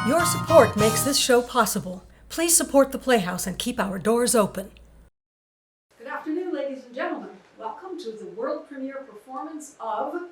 Your support makes this show possible. Please support the Playhouse and keep our doors open. Good afternoon, ladies and gentlemen. Welcome to the world premiere performance of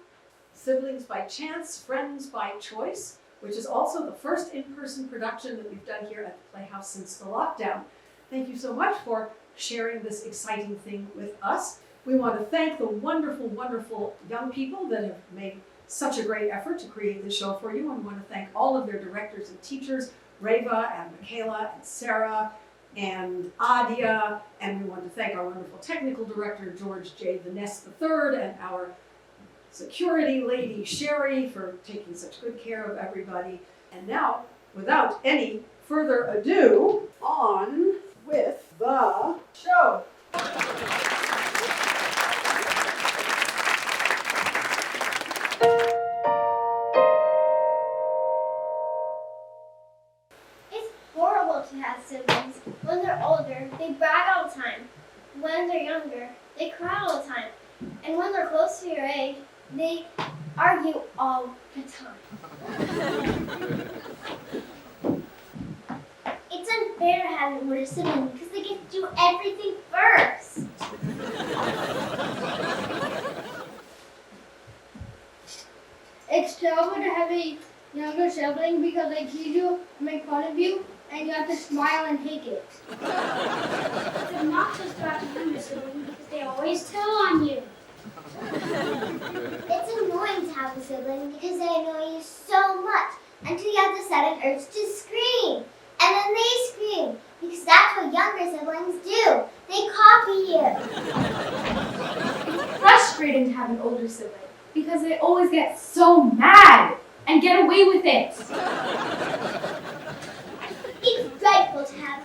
Siblings by Chance, Friends by Choice, which is also the first in-person production that we've done here at the Playhouse since the lockdown. Thank you so much for sharing this exciting thing with us. We want to thank the wonderful, wonderful young people that have made such a great effort to create this show for you, and we want to thank all of their directors and teachers, Reva and Michaela and Sarah and Adia, and we want to thank our wonderful technical director, George J. Vaness III, and our security lady, Sherry, for taking such good care of everybody. And now, without any further ado, on with the show. To have siblings. When they're older, they brag all the time. When they're younger, they cry all the time. And when they're close to your age, they argue all the time. It's unfair to have an older sibling because they get to do everything first. It's terrible to have a younger sibling because they tease you, make fun of you, and you have to smile and take it. It's obnoxious to have a younger sibling because they always tell on you. It's annoying to have a sibling because they annoy you so much until you have the sudden urge to scream. And then they scream because that's what younger siblings do. They copy you. It's frustrating to have an older sibling because they always get so mad and get away with it. It's dreadful to have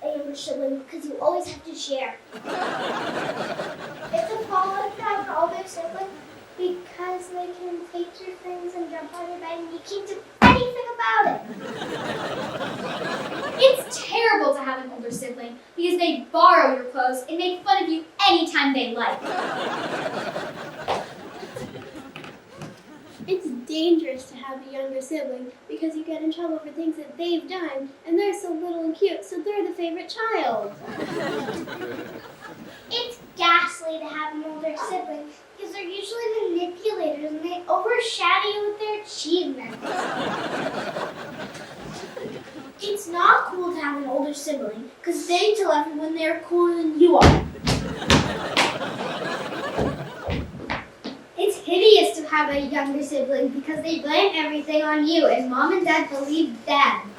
a younger sibling because you always have to share. It's appalling to have an older sibling because they can take your things and jump on your bed and you can't do anything about it. It's terrible to have an older sibling because they borrow your clothes and make fun of you anytime they like. It's dangerous to have a younger sibling because you get in trouble for things that they've done, and they're so little and cute, so they're the favorite child. It's ghastly to have an older sibling because they're usually manipulators and they overshadow you with their achievements. It's not cool to have an older sibling because they tell everyone they're cooler than you are. It's hideous to have a younger sibling because they blame everything on you and mom and dad believe them.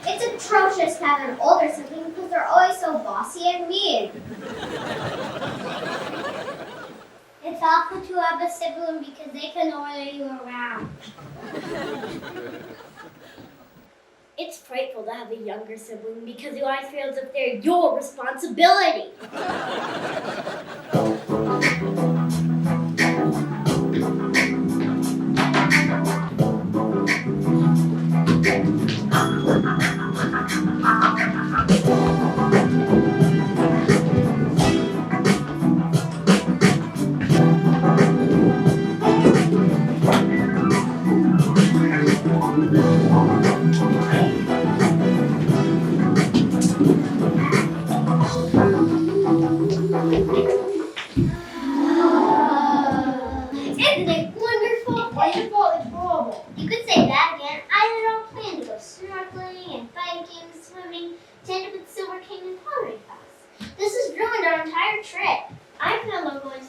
It's atrocious to have an older sibling because they're always so bossy and mean. It's awful to have a sibling because they can order you around. It's frightful to have a younger sibling because you always feel as if they're your responsibility. Isn't it wonderful? Wonderful is horrible. You could say that again. I don't plan to go snorkeling and biking, swimming, to end up at Silver Canyon Pottery Class. This has ruined our entire trip. I planned on going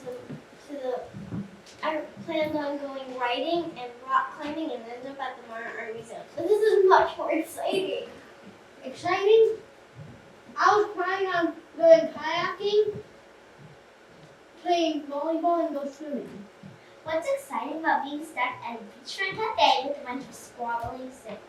I planned on going riding and rock climbing and ended up at the Modern Art Museum. But this is much more exciting. Exciting? I was planning on going kayaking, playing volleyball, and go swimming. What's exciting about being stuck at a beachfront cafe with a bunch of squabbling siblings?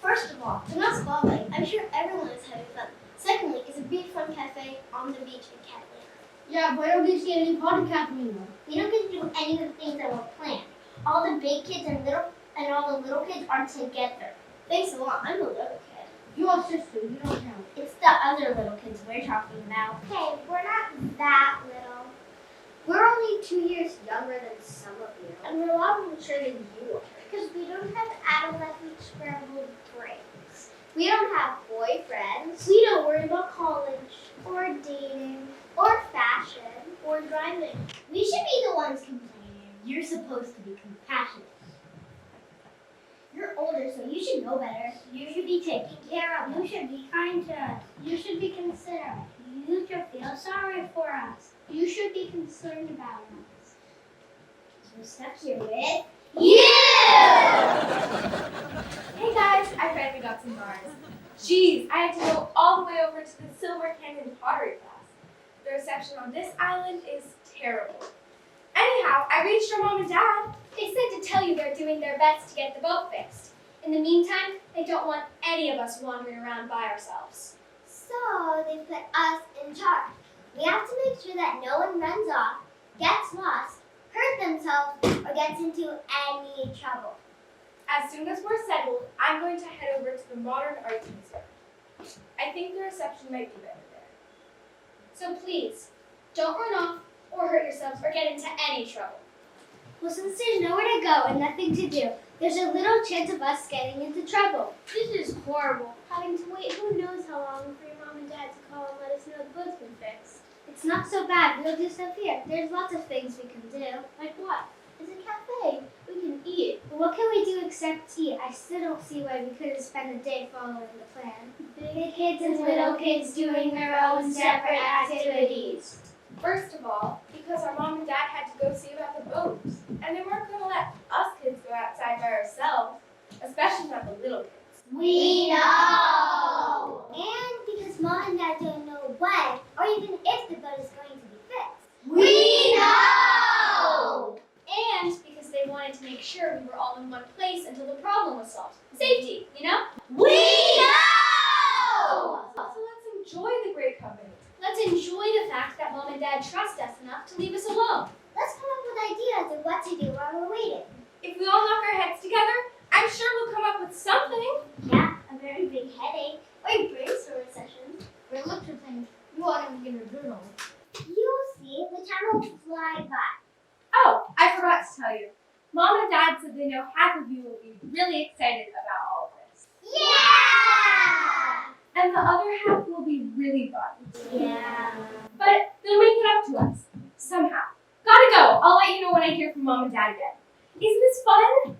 First of all, they're not squabbling. I'm sure everyone is having fun. Secondly, it's a beachfront cafe on the beach in Catalina. Yeah, but I don't get to see any podcast anymore. We don't get to do any of the things that were planned. All the big kids and all the little kids are together. Thanks a lot. I'm a little kid. Your sister, you don't count. It's the other little kids we're talking about. Okay, we're not that little. We're only 2 years younger than some of you. And we're a lot more mature than you are. Because we don't have adolescent scrambled brains. We don't have boyfriends. We don't worry about college. Or dating. Or fashion. Or driving. We should be the ones complaining. You're supposed to be compassionate. You're older, so you should know better. You should be taking care of us. You should be kind to us. You should be considerate. You should feel sorry for us. You should be concerned about us. So we're stuck here with you! Hey guys, I finally got some bars. Jeez, I had to go all the way over to the Silver Canyon pottery class. The reception on this island is terrible. Anyhow, I reached your mom and dad. They said to tell you they're doing their best to get the boat fixed. In the meantime, they don't want any of us wandering around by ourselves. So they put us in charge. We have to make sure that no one runs off, gets lost, hurt themselves, or gets into any trouble. As soon as we're settled, I'm going to head over to the Modern Art Museum. I think the reception might be better there. So please, don't run off or hurt yourselves or get into any trouble. Well, since there's nowhere to go and nothing to do, there's a little chance of us getting into trouble. This is horrible. Having to wait who knows how long for your mom and dad to call and let us know the boat's been fixed. It's not so bad. We'll do stuff here. There's lots of things we can do. Like what? It's a cafe. We can eat. But what can we do except eat? I still don't see why we couldn't spend a day following the plan. Big kids and little kids doing their own separate activities. First of all, because our mom and dad had to go see about the boats, and they weren't going to let us kids go outside by ourselves, especially not the little kids. We know! And because mom and dad don't know when or even if the boat is going to be fixed. We know! And because they wanted to make sure we were all in one place until the problem was solved. Safety, you know? We know! So let's enjoy the great company. Let's enjoy the fact that mom and dad trust us enough to leave us alone. Let's come up with ideas of what to do while we're waiting. If we all knock our heads together, I'm sure we'll come up with something. Yeah, a very big headache. Or a brainstorm session. Or look for things you want to begin a journal. You'll see, the time will fly by. Oh, I forgot to tell you. Mom and Dad said they know half of you will be really excited about all of this. Yeah! And the other half will be really fun. Yeah. But they'll make it up to us. Somehow. Gotta go. I'll let you know when I hear from Mom and Dad again. Isn't this fun?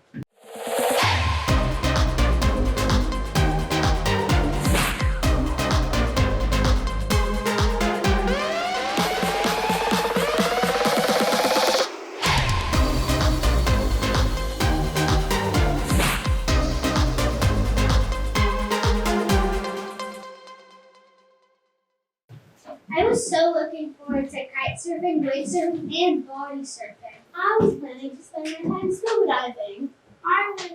I was so looking forward to kite surfing, wake surfing, and body surfing. I was planning to spend my time scuba diving. I was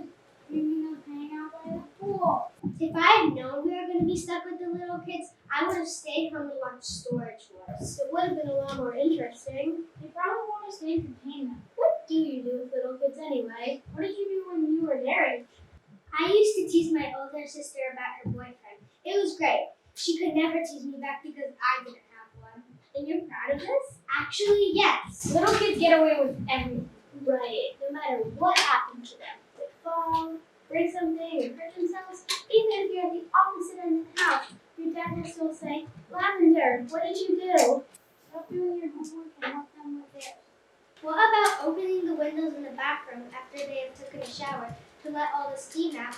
dreaming of hanging out by the pool. If I had known we were going to be stuck with the little kids, I would have stayed home to watch Storage Wars. It would have been a lot more interesting. They probably want us to entertain them. What do you do with little kids anyway? What did you do when you were their age? I used to tease my older sister about her boyfriend. It was great. She could never tease me back because I didn't have one. And you're proud of this? Actually, yes. Little kids get away with everything. Right. No matter what happened to them. They fall, break something, or hurt themselves. Even if you're at the opposite end of the house, your dad will still say, Lavender, what did you do? Stop doing your homework and help them with theirs. What about opening the windows in the bathroom after they have taken a shower to let all the steam out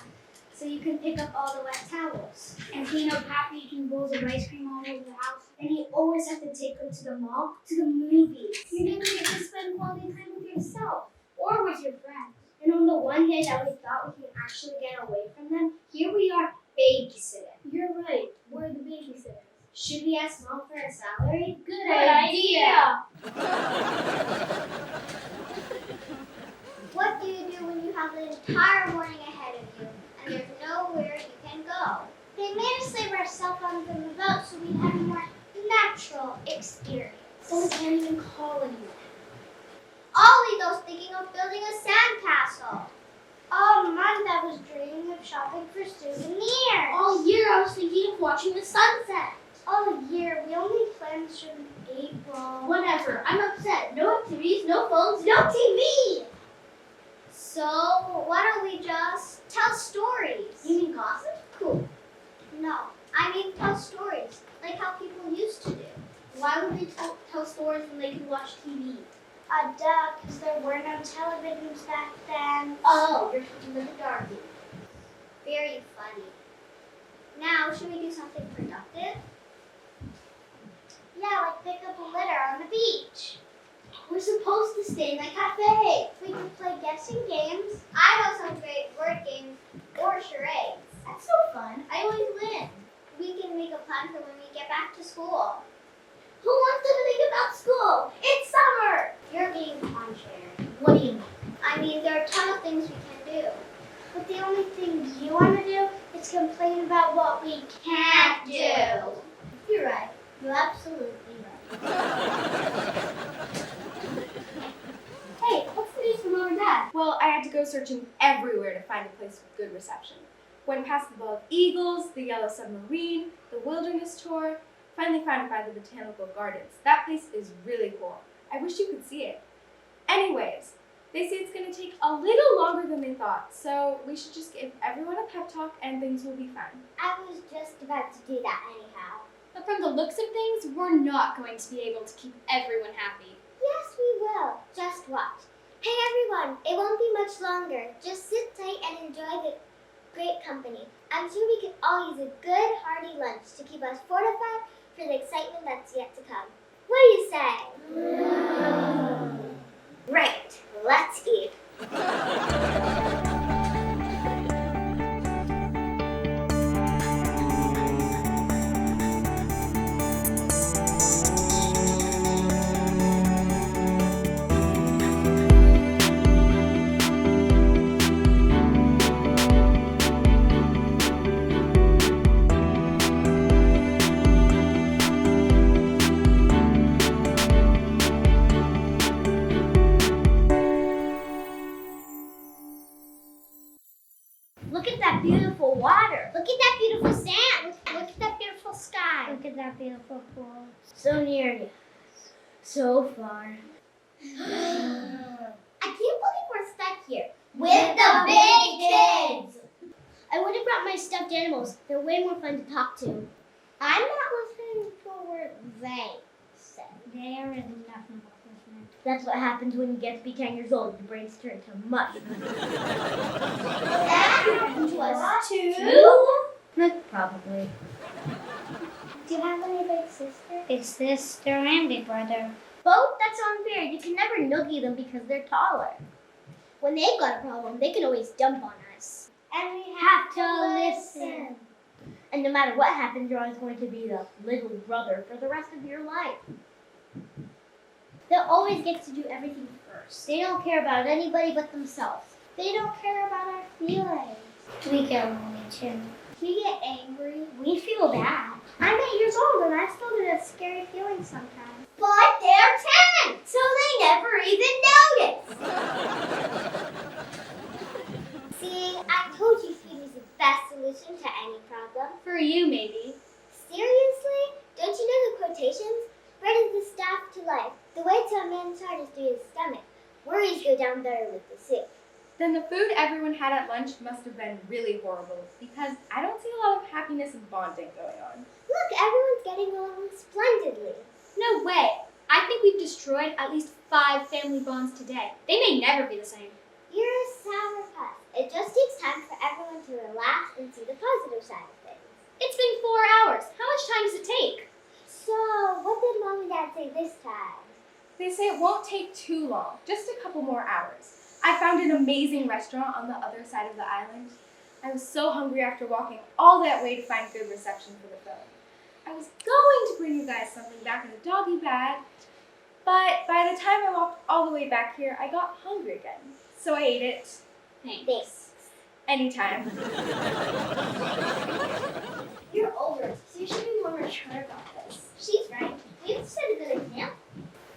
so you can pick up all the wet towels? And clean up half-eaten bowls of ice cream all over the house. And you always have to take them to the mall, to the movies. You never get to spend quality time with yourself or with your friends. And on the one hand that we thought we can actually get away from them, here we are babysitting. You're right. We're the babysitters. Should we ask Mom for a salary? Good idea. What do you do when you have the entire morning ahead of you and there's nowhere you can go? They made us leave our cell phones in the boat so we'd have a more natural experience. So we can't even call anyone. All we go thinking of building a sandcastle. All month I was dreaming of shopping for souvenirs. All year I was thinking of watching the sunset. All year we only planned to April. Whatever, I'm upset. No So, why don't we just tell stories? You mean gossip? Cool. No, I mean tell stories, like how people used to do. Why would they tell stories when they could watch TV? Duh, because there were no televisions back then. Oh, you're talking about the darky. Very funny. Now, should we do something productive? Yeah, like pick up a litter on the beach. We're supposed to stay in the cafe. We could play guessing games. I know some great word games or charades. That's so fun. I always win. We can make a plan for when we get back to school. Who wants to think about school? It's summer. You're being contrary. What do you mean? I mean, there are a ton of things we can do. But the only thing you want to do is complain about what we can't do. You're right. You're absolutely right. Hey, what's the news from Mom and Dad? Well, I had to go searching everywhere to find a place with good reception. Went past the Bald Eagles, the Yellow Submarine, the Wilderness Tour, finally found it by the Botanical Gardens. That place is really cool. I wish you could see it. Anyways, they say it's going to take a little longer than they thought, so we should just give everyone a pep talk and things will be fine. I was just about to do that anyhow. But from the looks of things, we're not going to be able to keep everyone happy. Yes, we will. Just watch. Hey everyone, it won't be much longer. Just sit tight and enjoy the great company. I'm sure we could all use a good hearty lunch to keep us fortified for the excitement that's yet to come. What do you say? Right, let's eat. Look at that beautiful water. Look at that beautiful sand. Look at that beautiful sky. Look at that beautiful pool. So near you. So far. I can't believe we're stuck here. With the big kids. I would have brought my stuffed animals. They're way more fun to talk to. I'm not listening to a word they said. There is nothing but listening. That's what happens when you get to be 10 years old. Your brains turn to mush. That happened to us too? Probably. Do you have any big sisters? Big sister and big brother. Both? That's unfair. You can never noogie them because they're taller. When they've got a problem, they can always dump on us. And we have to listen. And no matter what happens, you're always going to be the little brother for the rest of your life. They'll always get to do everything first. They don't care about anybody but themselves. They don't care about our feelings. We get lonely too. We get angry. We feel bad. I'm 8 years old and I still get a scary feeling sometimes. But they're 10, so they never even notice. See, I told you food is the best solution to any problem. For you, maybe. Seriously? Don't you know the quotations? Bread is the staff to life. The way to a man's heart is through his stomach. Worries go down better with the soup. Then the food everyone had at lunch must have been really horrible because I don't see a lot of happiness and bonding going on. Look, everyone's getting along splendidly. No way. I think we've destroyed at least 5 family bonds today. They may never be the same. You're a sourpuss. It just takes time for everyone to relax and see the positive side of things. It's been 4 hours. How much time does it take? So, what did Mom and Dad say this time? They say it won't take too long, just a couple more hours. I found an amazing restaurant on the other side of the island. I was so hungry after walking all that way to find good reception for the film. I was going to bring you guys something back in a doggy bag, but by the time I walked all the way back here, I got hungry again. So I ate it. Thanks. Anytime. You're older, so you should be more mature about this. She's right. We have to set a good example.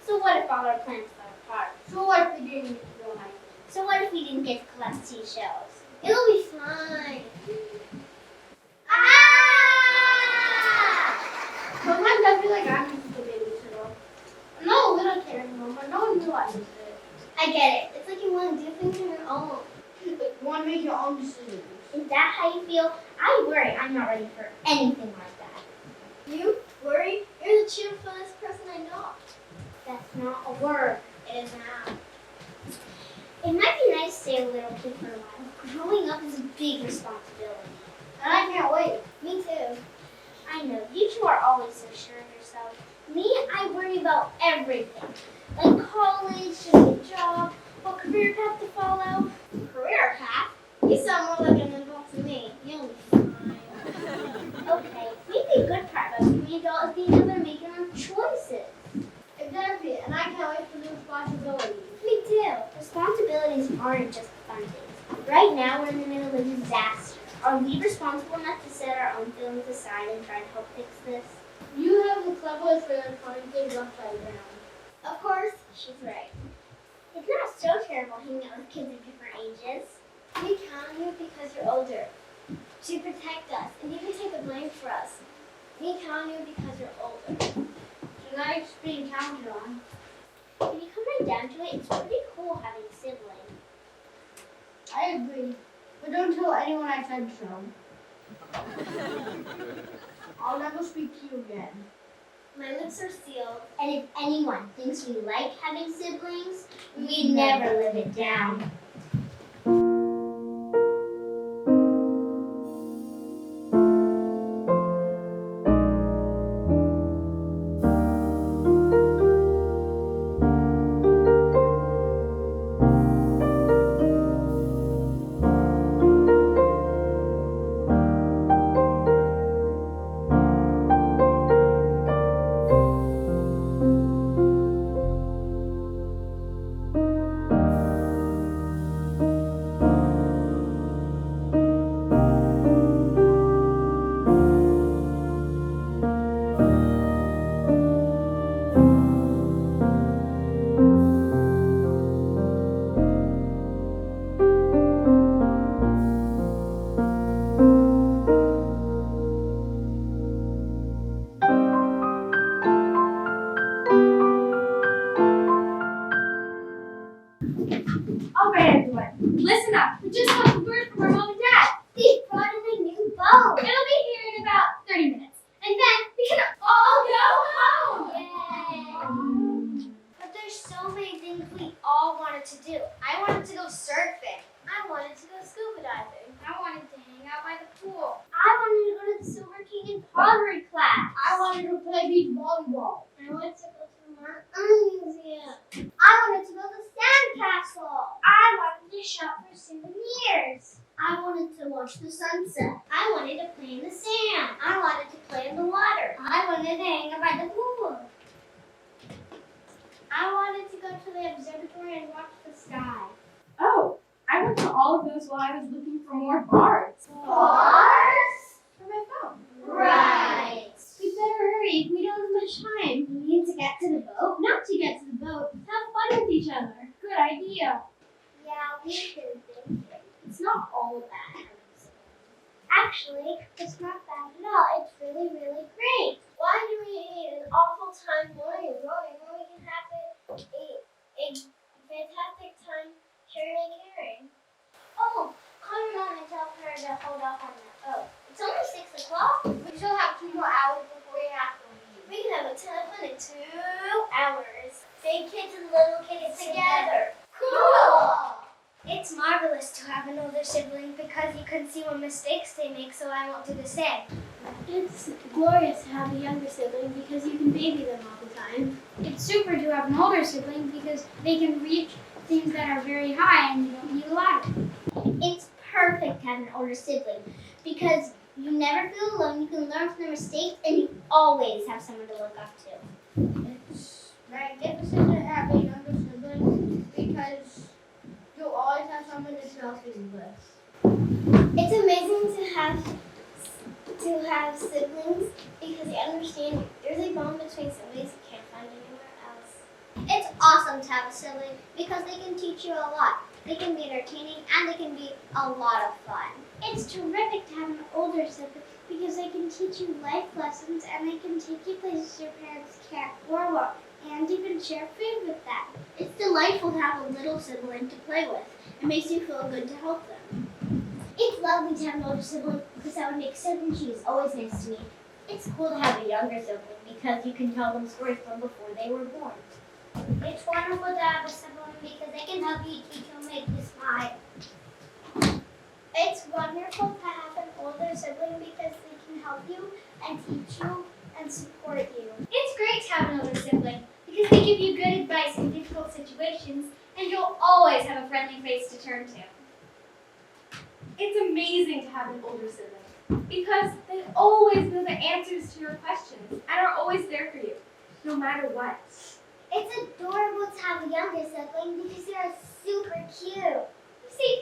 So what if all our plans fell apart? So what if we didn't get to go hiking? So what if we didn't get to collect seashells? It'll be fine. Sometimes I feel like I'm just a babysitter. No, we don't care anymore. No one realizes it. I get it. It's like you want to do things on your own. You want to make your own decisions. Is that how you feel? I worry I'm not ready for anything like that. You worry? You're the cheerfulest person I know. That's not a word. It is now. It might be nice to stay a little kid for a while. Growing up is a big responsibility. And I can't wait. Me too. I know, you two are always so sure of yourself. Me, I worry about everything. Like college, getting a job, what career path to follow. Career path? You sound more like an adult to me. You'll be fine. Okay, maybe a good part about being an adult is being able to make your own choices. Exactly, and I can't wait for the responsibilities. Me too. Responsibilities aren't just the fun things. Right now, we're in the middle of a disaster. Are we responsible enough to set our own feelings aside and try to help fix this? You have the cleverest way of turning things upside down. Of course, she's right. It's not so terrible hanging out with kids of different ages. We count on you because you're older, to protect us, and you can take the blame for us. We count on you because you're older. She likes being counted on. When you come right down to it, it's pretty cool having a sibling. I agree. But don't tell anyone I said so. I'll never speak to you again. My lips are sealed, and if anyone thinks we like having siblings, we'd never live it down. All right, everyone, listen up. We just got the word from our mom and dad. They brought in a new boat. It'll be here in about 30 minutes. And then we can all go home. Yay! But there's so many things we all wanted to do. I wanted to go surfing. I wanted to go scuba diving. I wanted to hang out by the pool. I wanted to go to the Silver King and pottery class. I wanted to play beach volleyball. I wanted to go to the Martin Museum. I wanted to build a sandcastle. I wanted to shop for souvenirs. I wanted to watch the sunset. I wanted to play in the sand. I wanted to play in the water. I wanted to hang out by the pool. I wanted to go to the observatory and watch the sky. Oh, I went to all of those while I was looking for more bards. Bars? For my phone. Right. We better hurry. We don't have much time. You need to get to the boat? Not to get to the boat. Have fun with each other. Good idea. Yeah, we've been thinking. It's not all bad. Actually, it's not bad at all. It's really, really great. Why do we need an awful time going and going when we can have a fantastic time sharing and caring? Oh, call your mom and tell her to hold off on that boat. It's only 6 o'clock. We still have 2 more hours before we have to leave. We can have a ton of fun in 2 hours. Big kids and little kids together. Cool! It's marvelous to have an older sibling because you can see what mistakes they make, so I won't do the same. It's glorious to have a younger sibling because you can baby them all the time. It's super to have an older sibling because they can reach things that are very high and you don't need a ladder. It's perfect to have an older sibling because you never feel alone, you can learn from their mistakes, and you always have someone to look up to. It's magnificent to have a younger sibling because you'll always have someone to tell things with. It's amazing to have siblings because they understand you. There's a bond between siblings you can't find anywhere else. It's awesome to have a sibling because they can teach you a lot. They can be entertaining and they can be a lot of fun. It's terrific to have an older sibling because they can teach you life lessons and they can take you places your parents can't or won't. and even share food with them. It's delightful to have a little sibling to play with. It makes you feel good to help them. It's lovely to have an older sibling because that would make sense and she is always nice to me. It's cool to have a younger sibling because you can tell them stories from before they were born. It's wonderful to have a sibling because they can help you teach you and make you smile. It's wonderful to have an older sibling because they can help you and teach you and support you. It's great to have an older sibling because they give you good advice in difficult situations and you'll always have a friendly face to turn to. It's amazing to have an older sibling because they always know the answers to your questions and are always there for you, no matter what. It's adorable to have a younger sibling because they are super cute. You see,